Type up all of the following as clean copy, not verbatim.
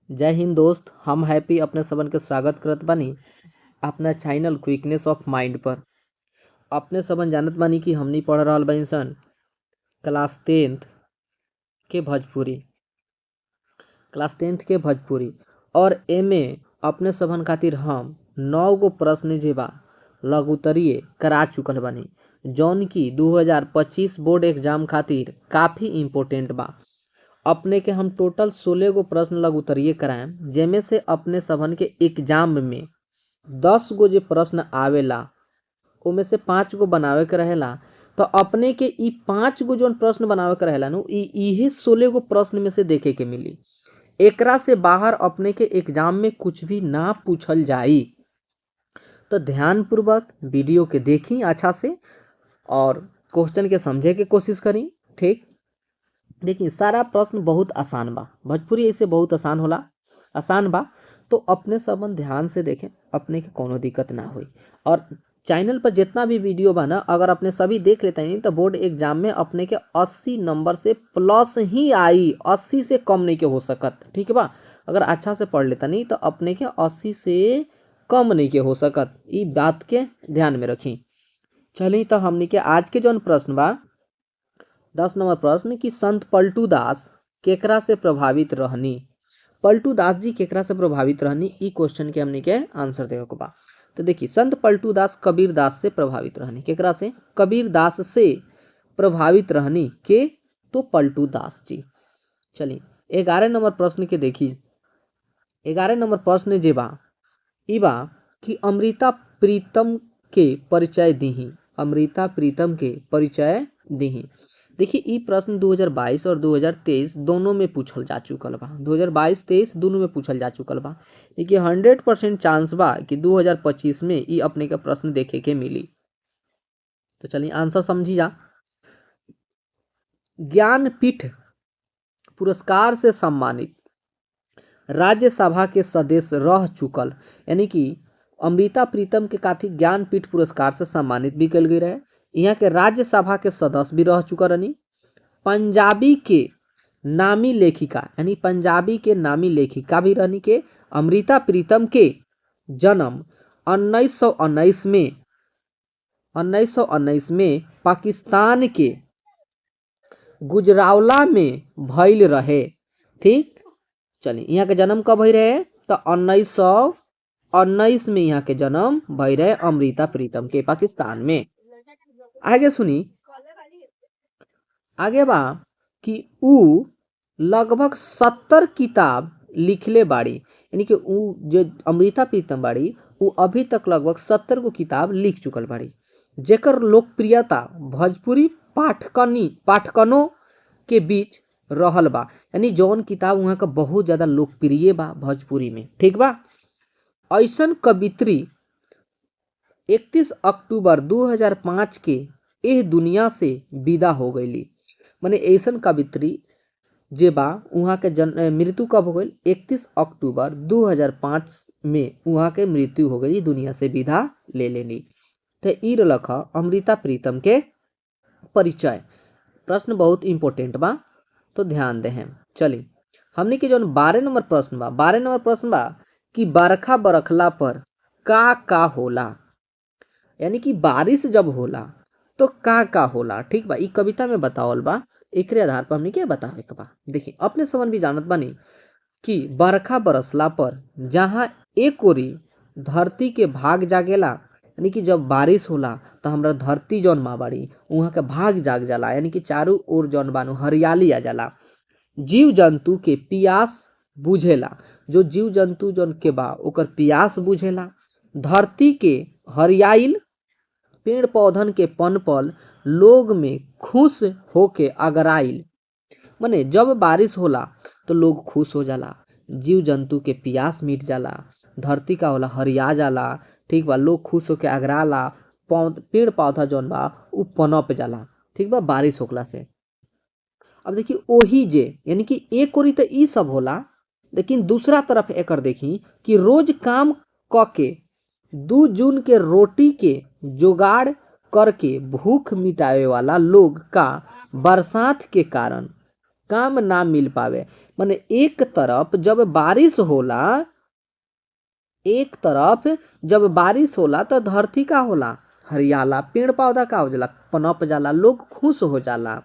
जय हिंद दोस्त, हम हैप्पी अपने सबन के स्वागत करत बानी अपना चैनल क्विकनेस ऑफ माइंड पर। अपने सबन जानत बानी कि हमनी पढ़ रहल बानी सन क्लास 10th के भोजपुरी और एमे अपने सबन खातिर हम 9 गो प्रश्न जे बा लघुत्तरीय करा चुकल बानी, जौन की 2025 बोर्ड एग्जाम खातिर काफ़ी इम्पोर्टेंट बा। अपने के हम टोटल 16 गो प्रश्न लघुत्तरीय कराएम, जेमे से अपने सबन के एग्जाम में 10 गो जे प्रश्न आवेला उमे से 5 गो बनावे के रहेला। तो अपने के ई 5 गो जोन प्रश्न बनावे के रहेला नु इहे 16 गो प्रश्न में से देखे के मिली। एकरा से बाहर अपने के एग्जाम में कुछ भी ना पूछल जाई। तो ध्यान पूर्वक वीडियो के देखी अच्छा से और क्वेश्चन के समझे के कोशिश करी। ठीक, देखिए सारा प्रश्न बहुत आसान बा, भोजपुरी ऐसे बहुत आसान बा। तो अपने सबन ध्यान से देखें, अपने के कोनो दिक्कत ना होई। और चैनल पर जितना भी वीडियो बा ना, अगर अपने सभी देख लेते हैं तो बोर्ड एग्जाम में अपने के 80 नंबर से प्लस ही आई, 80 से कम नहीं के हो सकत। ठीक बा, अगर अच्छा से पढ़ लेता नहीं तो अपने के 80 से कम नहीं के हो सकत, ई बात के ध्यान में रखी। चलिए तो हमने के आज के जौन प्रश्न बा 10 नंबर प्रश्न कि संत पलटू दास केकरा से प्रभावित रहनी। पलटू दास जी केकरा से प्रभावित रहनी, ई क्वेश्चन के हमने के आंसर देवे के बा। तो देखिए संत पलटू दास कबीर दास से प्रभावित रहनी। केकरा से? कबीर दास से प्रभावित रहनी के तो पलटू दास जी। चलिए 11 नंबर प्रश्न के देखी। 11 नंबर प्रश्न जे बा ई बा कि अमृता प्रीतम के परिचय दीही। अमृता प्रीतम के परिचय दीही। देखिए ई प्रश्न 2022 और 2023 दोनों में पूछल जा चुकल बा। 2022-23 दोनों में पूछल जा चुकल बा। देखिए 100% चांस बा कि 2025 में ई अपने का प्रश्न देखे के मिली। तो चलिए आंसर समझी जा। ज्ञानपीठ पुरस्कार से सम्मानित राज्यसभा के सदस्य रह चुकल, यानी कि अमृता प्रीतम के काथी ज्ञानपीठ पुरस्कार से सम्मानित भी कल गई रहे। यहाँ के राज्यसभा के सदस्य भी रह चुका रहनी। पंजाबी के नामी लेखिका, यानी पंजाबी के नामी लेखिका भी रहनी के अमृता प्रीतम के जन्म 1919 में पाकिस्तान के गुजरावला में भइल रहे। ठीक, चलिए यहाँ के जन्म कब भई रहे? तो 1919 में यहाँ के जन्म भई रहे अमृता प्रीतम के पाकिस्तान में। आगे सुनी, आगे बा कि ऊ लगभग 70 किताब लिखले बाड़ी, यानी कि ऊ जो अमृता प्रीतम बाड़ी ऊ अभी तक लगभग 70 गो किताब लिख चुकल बाड़ी, जेकर लोकप्रियता भोजपुरी पाठकनों के बीच रहल बा। यानी जौन किताब वहाँ का बहुत ज़्यादा लोकप्रिय बा भोजपुरी में। ठीक बा, ऐसन कवित्री 31 अक्टूबर 2005 के एह दुनिया से विदा हो गईली। माने ऐसन कवित्री जे बा वहाँ के मृत्यु कब हो गई? 31 अक्टूबर 2005 में वहाँ के मृत्यु हो गई, दुनिया से विदा ले लेनी। तो ई रख अमृता प्रीतम के परिचय। प्रश्न बहुत इंपॉर्टेंट बा, तो ध्यान दे। चलिए हमने के जो 12 नंबर प्रश्न बा कि बरखा बरखला पर का होला, यानी कि बारिश जब होला तो का होला। ठीक बा, ई कविता में बतावल बा, एकरे आधार पर हमने के बतावे के बा। देखिए अपने समझ भी जानत बानी कि बरखा बरसला पर जहाँ एक ओरी धरती के भाग जागेला, यानी कि जब बारिश होला तो हमरा धरती जौन माँ बाड़ी वहाँ के भाग जाग जाला, यानी कि चारों ओर जौन बानू हरियाली आ जाला। जीव जंतु के पियास बुझेला, जो जीव जंतु जौन के बा ओकर पियास बुझेला। धरती के हरियाइल पेड़ पौधन के पनपल लोग में खुश होके अगराइल। माने जब बारिश होला तो लोग खुश हो जाला, जीव जंतु के पियास मिट जाला, धरती का होला हरिया जाला। ठीक बा, लोग खुश होके अगराला, पेड़ पौधा जौन बा उ पनप जाला। ठीक बा, बारिश होखला से। अब देखिए ओही जे, यानी कि एक ओरी तो ई सब होला, लेकिन दूसरा तरफ एकर देखी कि रोज काम क के 2 जून के रोटी के जुगाड़ करके भूख मिटावे वाला लोग का बरसात के कारण काम ना मिल पावे। माने एक तरफ जब बारिश होला, एक तरफ जब बारिश होला तो धरती का होला, हरियाला, पेड़ पौधा का हो जाला, पनप जाला, लोग खुश हो जाला।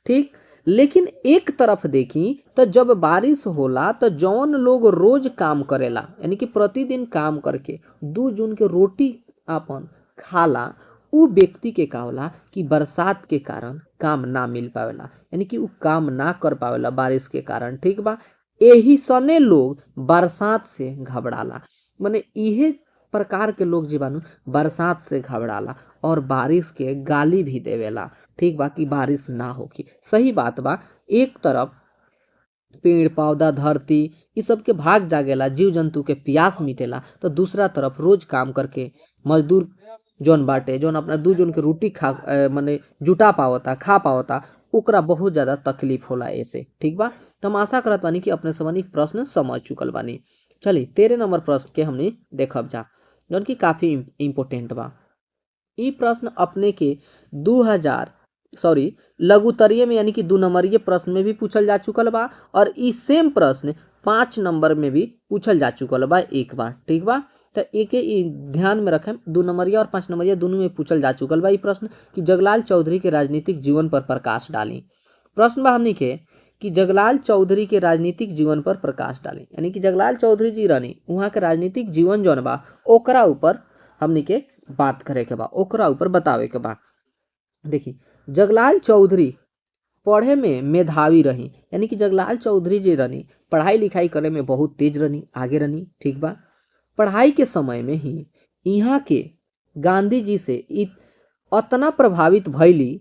ठीक, लेकिन एक तरफ देखी तो जब बारिश होला तो जौन लोग रोज काम करेला, यानी कि प्रतिदिन काम करके 2 जून के रोटी आपन खाला, उ व्यक्ति के का होला कि बरसात के कारण काम ना मिल पावेला, यानी कि उ काम ना कर पावेला बारिश के कारण। ठीक बा, एही सने लोग बरसात से घबराला। माने इहे प्रकार के लोग जीवाणु बरसात से घबराला और बारिश के गाली भी देवेला। ठीक बा, कि बारिश ना होगी। सही बात बा, एक तरफ पेड़ पौधा धरती इ सब के भाग जागेला, जीव जंतु के प्यास मिटेला, तो दूसरा तरफ रोज काम करके मजदूर जौन बाटे, जौन अपना 2 जून के रोटी माने जुटा पावता, खा पावता, ओकरा बहुत ज्यादा तकलीफ होला ऐसे। ठीक बा, तो हम आशा करत बानी कि अपने समझ प्रश्न समझ चुकल बानी। चली 13 नंबर प्रश्न के हमने देखब जा, जौन की काफी इम्पोर्टेंट बा। ई प्रश्न अपने के 2000 सॉरी लघुत्तरीय में यानी कि 2 नंबरीय प्रश्न में भी पूछल जा चुकल बा, और ई सेम प्रश्न 5 नंबर में भी पूछल जा चुकल बा एक बार। ठीक बा, तो एक ध्यान में रखें, 2 नंबरीय और 5 नंबरीय दोनों में पूछल जा चुकल बा ई प्रश्न कि जगलाल चौधरी के राजनीतिक जीवन पर प्रकाश डाली। प्रश्न बा हमनी के कि जगलाल चौधरी के राजनीतिक जीवन पर प्रकाश डाली, यानी कि जगलाल चौधरी जी रहनी, वहाँ के राजनीतिक जीवन जौन बा ओकरा ऊपर हमनी के बात करे के बा, ओकरा ऊपर बतावे के बा। देखी, जगलाल चौधरी पढ़े में मेधावी रही, यानी कि जगलाल चौधरी जी रहनी पढ़ाई लिखाई करे में बहुत तेज रहनी, आगे रहनी। ठीक बा, पढ़ाई के समय में ही यहाँ के गांधी जी से इतना प्रभावित भइली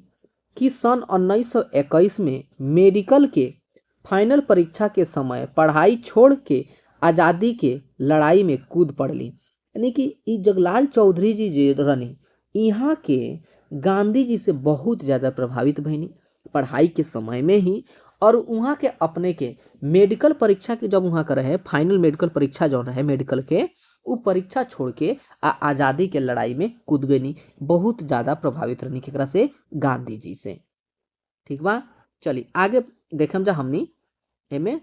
कि सन 1921 में मेडिकल के फाइनल परीक्षा के समय पढ़ाई छोड़ के आज़ादी के लड़ाई में कूद पड़ली। यानी कि ई जगलाल चौधरी जी जे रहनी यहाँ के गांधी जी से बहुत ज़्यादा प्रभावित भइनी पढ़ाई के समय में ही, और वहाँ के अपने के मेडिकल परीक्षा के जब वहाँ का रहे फाइनल मेडिकल परीक्षा जो रहे मेडिकल के, वो परीक्षा छोड़ के आज़ादी के लड़ाई में कूद गई, बहुत ज़्यादा प्रभावित रहनी केकरा से, गांधी जी से। ठीक बा, चली आगे देखम जा हमनी एमे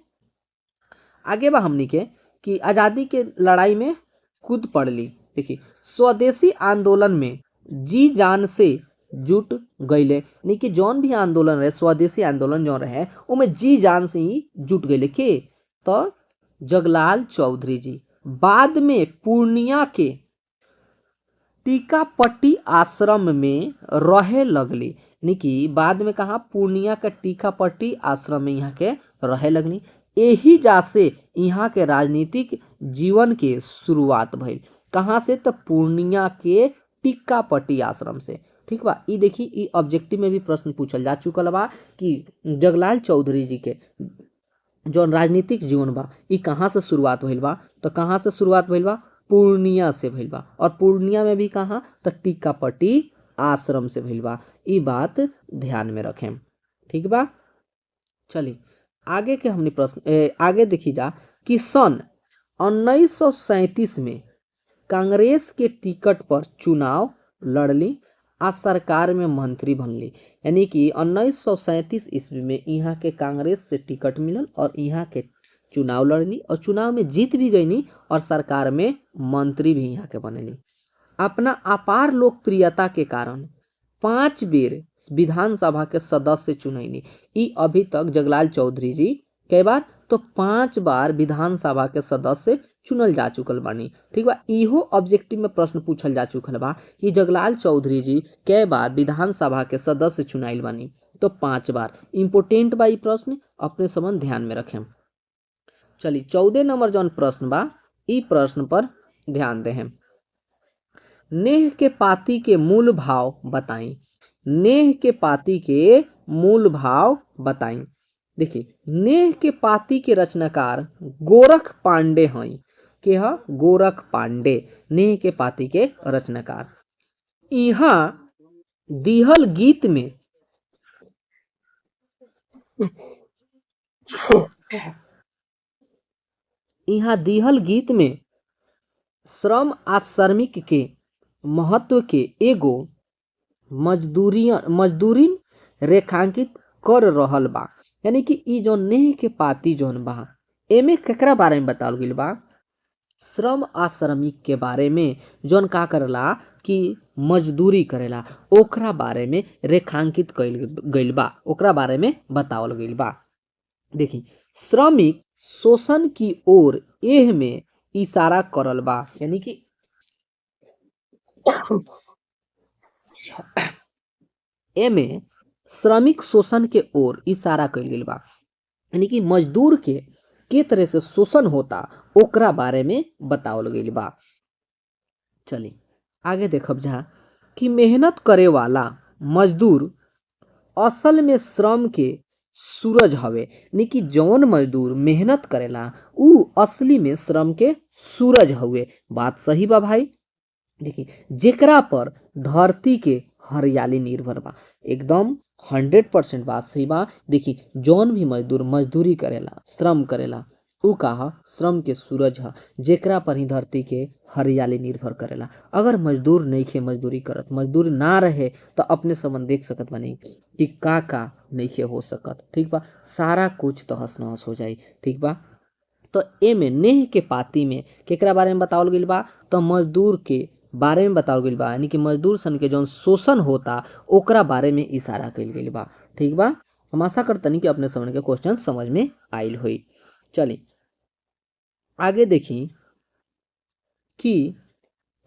आगे बा हमनी के कि आज़ादी के लड़ाई में कूद पड़ली। देखिए, स्वदेशी आंदोलन में जी जान से जुट गईले, यानी कि जौन भी आंदोलन रहे स्वदेशी आंदोलन जो रहे उमें जी जान से ही जुट गईले के, तो जगलाल चौधरी जी बाद में पूर्णिया के टीकापट्टी आश्रम में रहे लगली, यानी कि बाद में कहा पूर्णिया के टीकापट्टी आश्रम में यहाँ के रहे लगनी। यही जा से यहाँ के राजनीतिक जीवन के शुरुआत भइल, कहाँ से, तो पूर्णिया के टीकापट्टी आश्रम से। ठीक बा, ई देखी ई ऑब्जेक्टिव में भी प्रश्न पूछल जा चुकल बा कि जगलाल चौधरी जी के जौन राजनीतिक जीवन बा ई कहाँ से शुरुआत भइल बा, तो कहाँ से शुरुआत भइल बा, पूर्णिया से भइल बा, और पूर्णिया में भी कहाँ, तो टीकापट्टी आश्रम से भइल बा। ई बात ध्यान में रखें। ठीक बा, चली आगे के हमने प्रश्न आगे देखी जा कि सन 1937 में कांग्रेस के टिकट पर चुनाव लड़ली आ सरकार में मंत्री बनली, यानी कि 1937 ईस्वी में यहाँ के कांग्रेस से टिकट मिलल और यहाँ के चुनाव लड़नी और चुनाव में जीत भी गईनी और सरकार में मंत्री भी यहाँ के बनेली। अपना अपार लोकप्रियता के कारण 5 बेर विधानसभा के सदस्य चुनैनी। ई अभी तक जगलाल चौधरी जी कई बार, तो 5 बार विधानसभा के सदस्य चुनल जा चुकल बानी। ठीक बा, इहो ऑब्जेक्टिव में प्रश्न पूछल जा चुकल बा कि जगलाल चौधरी जी कई बार विधानसभा के सदस्य चुनाइल बानी, तो 5 बार। इम्पोर्टेंट बा ई प्रश्न, अपने समझ ध्यान में रखें। चली 14 नंबर जौन प्रश्न बा ई प्रश्न पर ध्यान दें। नेह के पाती के मूल भाव बताई, नेह के पाती के मूल भाव बताई। देखिए, नेह के पाती के रचनाकार गोरख पांडे हैं, के ह गोरख पांडे, नेह के पाती के रचनाकार। यहाँ दिहल गीत में यहाँ दिहल गीत में श्रम आ श्रमिक के महत्व के एगो मजदूरी रेखांकित कर रहल बा, यानी कि ई जो नेह के पाती जौन बा एमे केकरा बारे में बतावल गइल बा, श्रम आ श्रमिक के बारे में जौन का करेला कि मजदूरी करेला ओकरा बारे में रेखांकित कइल गइल बा, ओकरा बारे में बतावल गइल बा। देखी श्रमिक शोषण की ओर एह में इशारा करल बा, यानी कि एमे श्रमिक शोषण के ओर इशारा कइल गइल बा, यानी कि मजदूर के तरह से शोषण होता ओकरा बारे में बतावल गइल बा। चली आगे देखब जा कि मेहनत करे वाला मजदूर असल में श्रम के सूरज हवे, यानी कि जौन मजदूर मेहनत करेला ऊ असली में श्रम के सूरज हवे। बात सही बा भाई। देखी जेकरा पर धरती के हरियाली निर्भर बा, एकदम 100% बात सही बा। देखी जौन भी मजदूर मजदूरी करेला श्रम करेला ऊ का ह श्रम के सूरज ह, जेकरा पर ही धरती के हरियाली निर्भर करेला। अगर मजदूर नइखे मजदूरी करत, मजदूर ना रहे तो अपने समन देख सकत बानी कि का नइखे हो सकत। ठीक बा, सारा कुछ तहस नहस हो जाई। ठीक बा, तो एमे नेह के पाती में केकरा बारे में बतावल गइल बा, तो मजदूर के बारे में बतावल गइल बा, यानी कि मजदूर सन के जौन शोषण होता ओकरा बारे में इशारा कइल गइल बा। ठीक बा, हम आशा करतनी कि अपने समझ के क्वेश्चन समझ में आइल होई। चली आगे देखी कि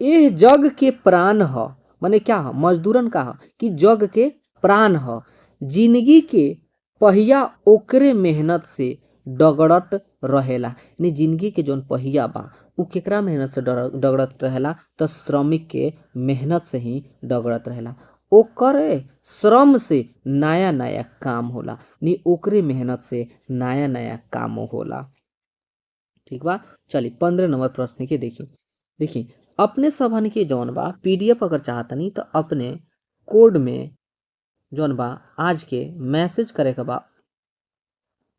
एह जग के प्राण ह, माने क्या ह, मजदूरन का ह कि जग के प्राण ह। जिंदगी के पहिया ओकरे मेहनत से डगड़त रहेला, यानी जिंदगी के जौन पहिया बा उ केकरा मेहनत से डगड़त रहेला, तो श्रमिक के मेहनत से ही डगड़त रहेला। ओकरे श्रम से नया नया काम होला, नी ओकरे मेहनत से नया नया काम होला। ठीक बा, चली 15 नंबर प्रश्न के देखी अपने सबन के जौन बा पीडीएफ अगर चाहतनी तो अपने कोड में जौन बा आज के मैसेज करे के बा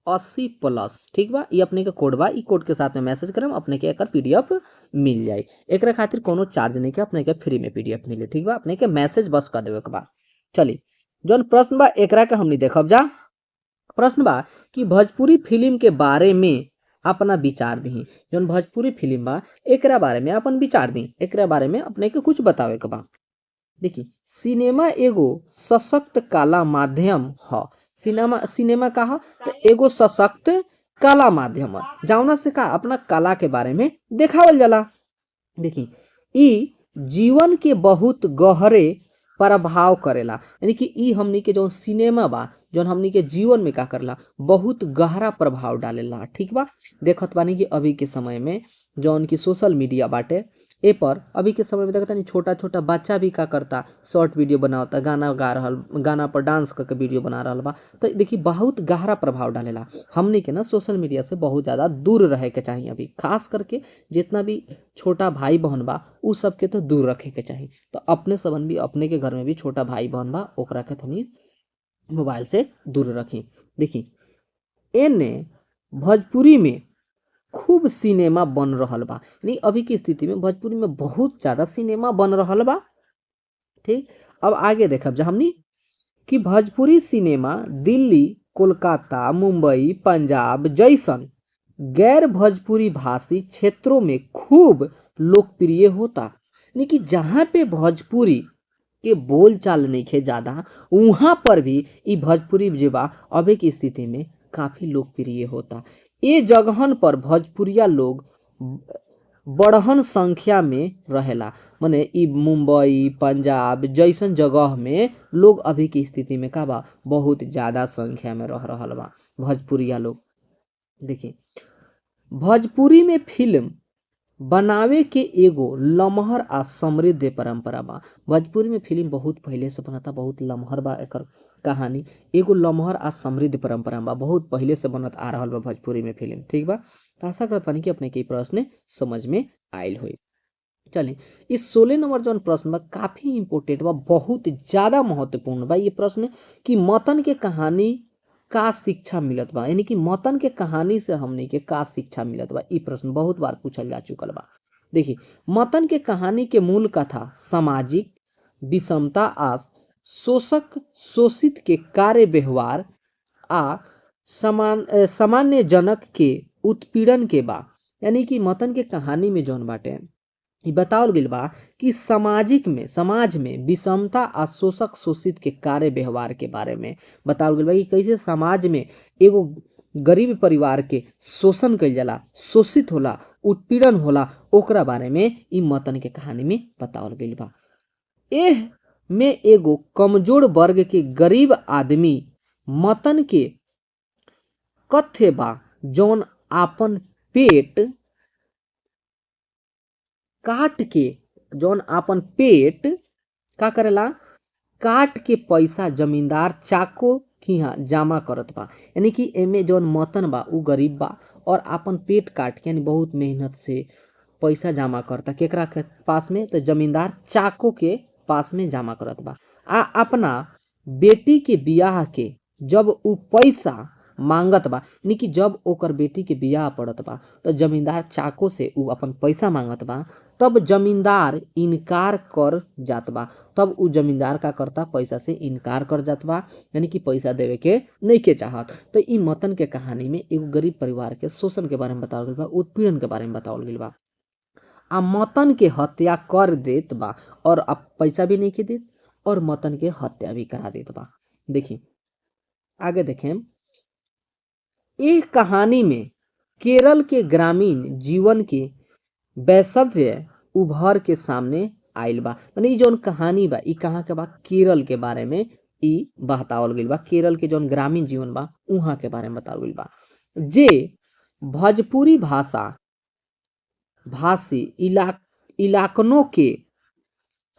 80+। ठीक बा, ये अपने के कोड बा, ई कोड के साथ में मैसेज करम अपने के एकर पीडीएफ मिल जाई। एकरा खातिर कोनो चार्ज नहीं के, अपने के फ्री में पीडीएफ मिले। ठीक बा, अपने के मैसेज बस कर देवे के बा। चली जौन प्रश्न बा एकरा के हमनी देखब जा। प्रश्न बा कि भोजपुरी फिल्म के बारे में अपना विचार दी। जौन भोजपुरी फिल्म बा एकरा बारे में अपन विचार दी, एकरा बारे में अपने के कुछ बतावे के बा। देखी सिनेमा एगो सशक्त कला माध्यम ह। सिनेमा का ह, तो एगो सशक्त कला माध्यम ह, जौना से का अपना कला के बारे में देखावल जाला। देखी ई जीवन के बहुत गहरे प्रभाव करेला, यानी कि ई हमनी के जौन सिनेमा बा जौन हमनी के जीवन में का करला बहुत गहरा प्रभाव डालेला। ठीक बा, देखत बानी कि अभी के समय में जौन की सोशल मीडिया बाटे ए पर अभी के समय में देखता नहीं छोटा छोटा बच्चा भी का करता शॉर्ट वीडियो बनावता, गाना गा रहल, गाना पर डांस करके वीडियो बना रहल बा। तो देखी बहुत गहरा प्रभाव डालेला। हमनी के ना सोशल मीडिया से बहुत ज़्यादा दूर रहे के चाहिए। अभी खास करके जितना भी छोटा भाई बहन बा उ सबके तो दूर रखे के चाहिए। तो अपने सबन भी अपने के घर में भी छोटा भाई बहन बा ओकरा के तनी मोबाइल से दूर रखी। देखी एने भोजपुरी में खूब सिनेमा बन रहल बा, यानी अभी की स्थिति में भोजपुरी में बहुत ज़्यादा सिनेमा बन रहल बा। ठीक, अब आगे देखब जा हमनी कि भोजपुरी सिनेमा दिल्ली, कोलकाता, मुंबई, पंजाब जैसन गैर भोजपुरी भाषी क्षेत्रों में खूब लोकप्रिय होता, यानी कि जहाँ पे भोजपुरी के बोल चाल नहीं खे ज़्यादा वहाँ पर भी ई भोजपुरी जो बा अभी की स्थिति में काफ़ी लोकप्रिय होता। ये जगहन पर भोजपुरिया लोग बड़हन संख्या में रहेला, माने ई मुंबई पंजाब जैसन जगह में लोग अभी की स्थिति में का बा बहुत ज़्यादा संख्या में रह रहल बा भोजपुरिया लोग। देखिए भोजपुरी में फिल्म बनावे के एगो लमहर आ समृद्ध परंपरा बा। भोजपुरी में फिल्म बहुत पहले से बनता, बहुत लमहर बा एकर कहानी, एगो लमहर आ समृद्ध परंपरा बा, बहुत पहले से बनत आ रहल बा भोजपुरी में फिल्म। ठीक बा, तो आशा करत बानी कि अपने के प्रश्न समझ में आयल होई। चलिए इस 16 नंबर जौन प्रश्न बा काफी इंपोर्टेंट बा, बहुत ज्यादा महत्वपूर्ण बा ये प्रश्न कि मतन के कहानी का शिक्षा मिलत बा, यानी कि मतन के कहानी से हमनी के का शिक्षा मिलत बा। ई प्रश्न बहुत बार पूछल जा चुकल बा। देखिए मतन के कहानी के मूल कथा सामाजिक विषमता आ शोषक शोषित के कार्य व्यवहार आ सामान्य जनक के उत्पीड़न के बा, यानी कि मतन के कहानी में जौन बाटे ई बतावल गइल बा कि समाज में विषमता आ शोषक शोषित के कार्य व्यवहार के बारे में बतावल गइल बा कि कैसे समाज में एगो गरीब परिवार के शोषण कइल जाला, शोषित होला, उत्पीड़न होला, ओकरा बारे में ई मतन के कहानी में बतावल गइल बा। एह में एगो कमजोर वर्ग के गरीब आदमी मतन के कथ्य बा जौन आपन पेट काट के जौन आपन पेट का करेला काट के पैसा जमींदार चाको खिहा जमा करत बा, यानी कि एमे जौन मतन बा उ गरीब बा और आपन पेट काट के यानी बहुत मेहनत से पैसा जमा करता केकरा के पास में, तो जमींदार चाको के पास में जमा करत बा आ अपना बेटी के बियाह के जब उ पैसा मांगत बा, यानी कि जब ओकर बेटी के बियाह पड़त बा तो जमींदार चाको से उ अपन पैसा मांगत बा, तब जमींदार इनकार कर जात बा, तब उ जमींदार का करता पैसा से इनकार कर जात बा, यानी कि पैसा देवे के नहीं के चाहत। तो ई मतन के कहानी में एगो गरीब परिवार के शोषण के बारे में बतावल गइल बा, उत्पीड़न के बारे में बतावल गइल बा आ मतन के हत्या कर देत बा और अब पैसा भी नहीं के देत और मतन के हत्या भी करा देत बा। देखी आगे देखें, इस कहानी में केरल के ग्रामीण जीवन के वैसव्य उभर के सामने आइल बा, माने जौन कहानी बा ई कहाँ के बा, केरल के बारे में ई बतावल गइल बा, केरल के जौन ग्रामीण जीवन बा उहाँ के बारे में बतावल गइल बा। जे भोजपुरी भाषी इलाकनों के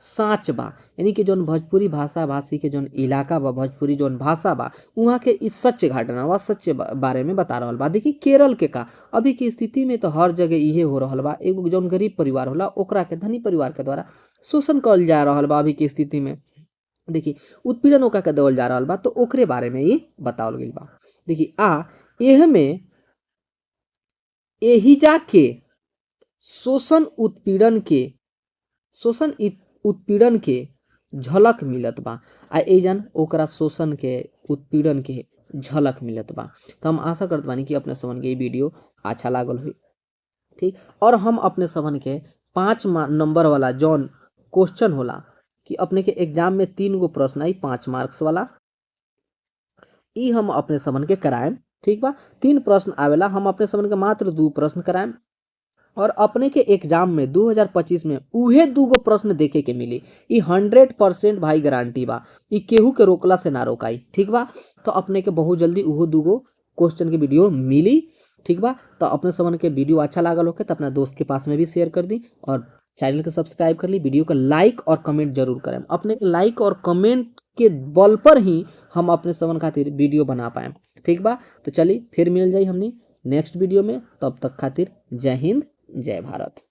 साँच बा, यानी कि जौन भोजपुरी भाषा भाषी के जौन इलाका बा, भोजपुरी जौन भाषा बा उहाँ के इस सच्चे घटना बा, सच्चे बारे में बता रहल बा। देखिए केरल के का अभी की स्थिति में तो हर जगह इहे हो रहल बा, एगो जौन गरीब परिवार होला ओकरा के धनी परिवार के द्वारा शोषण कइल जा रहल बा अभी की स्थिति में। देखिए उत्पीड़न ओकरा के देवल जा रहल बा, तो ओकरे बारे में ये बतावल गइल बा। देखिए एह में एहिजा के शोषण उत्पीड़न के झलक मिलत बा आ एजन ओकरा शोषण के उत्पीड़न के झलक मिलत बा। तो हम आशा करत बानी कि अपने सबन के ये वीडियो अच्छा लागल हुई, ठीक। और हम अपने सबन के 5 नंबर वाला जौन क्वेश्चन होला कि अपने के एग्जाम में 3 गो प्रश्न आई 5 मार्क्स वाला, ई हम अपने सबन के कराएम, ठीक बा। 3 प्रश्न आवेला, हम अपने सबन के मात्र 2 प्रश्न कराएम और अपने के एग्जाम में 2025 में उहे 2 गो प्रश्न देखे के मिली। ई 100% भाई गारंटी बा, ई केहू के रोकला से ना रोकाई, ठीक बा। तो अपने के बहुत जल्दी उहो 2 गो क्वेश्चन के वीडियो मिली, ठीक बा। तो अपने सबन के वीडियो अच्छा लागल होके तो अपना दोस्त के पास में भी शेयर कर दी और चैनल को सब्सक्राइब कर ली, वीडियो को लाइक और कमेंट जरूर करें। अपने के लाइक और कमेंट के बल पर ही हम अपने सबन खातिर वीडियो बना पाए, ठीक बा। तो चलिए फिर मिल जाई हमनी नेक्स्ट वीडियो में, तब तक खातिर जय हिंद जय भारत।